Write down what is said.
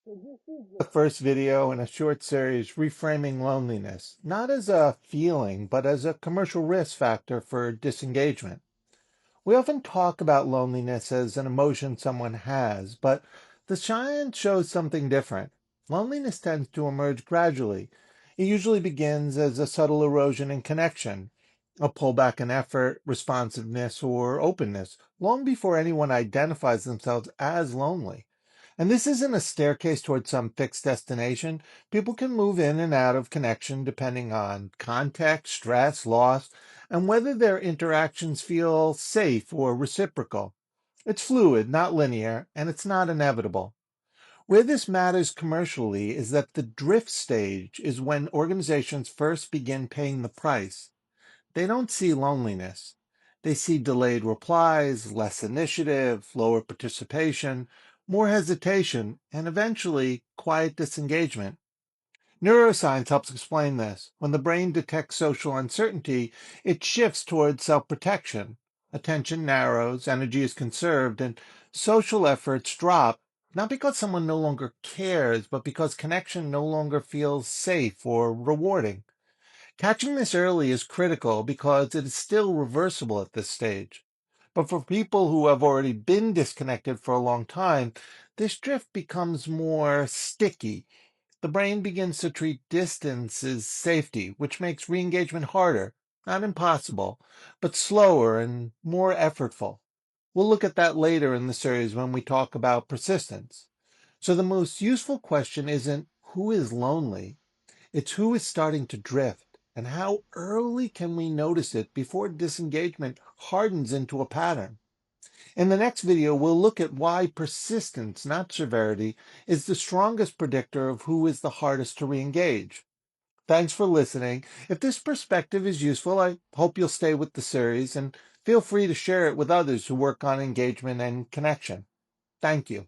The first video in a short series, Reframing Loneliness, not as a feeling, but as a commercial risk factor for disengagement. We often talk about loneliness as an emotion someone has, but the science shows something different. Loneliness tends to emerge gradually. It usually begins as a subtle erosion in connection, a pullback in effort, responsiveness, or openness, long before anyone identifies themselves as lonely. And this isn't a staircase towards some fixed destination. People can move in and out of connection depending on context, stress, loss, and whether their interactions feel safe or reciprocal. It's fluid, not linear, and it's not inevitable. Where this matters commercially is that the drift stage is when organizations first begin paying the price. They don't see loneliness. They see delayed replies, less initiative, lower participation, more hesitation, and eventually quiet disengagement. Neuroscience helps explain this. When the brain detects social uncertainty, it shifts towards self-protection. Attention narrows, energy is conserved, and social efforts drop, not because someone no longer cares, but because connection no longer feels safe or rewarding. Catching this early is critical because it is still reversible at this stage. But for people who have already been disconnected for a long time, this drift becomes more sticky. The brain begins to treat distance as safety, which makes re-engagement harder, not impossible, but slower and more effortful. We'll look at that later in the series when we talk about persistence. So the most useful question isn't who is lonely, it's who is starting to drift, and how early can we notice it before disengagement hardens into a pattern. In the next video, we'll look at why persistence, not severity, is the strongest predictor of who is the hardest to re-engage. Thanks for listening. If this perspective is useful, I hope you'll stay with the series and feel free to share it with others who work on engagement and connection. Thank you.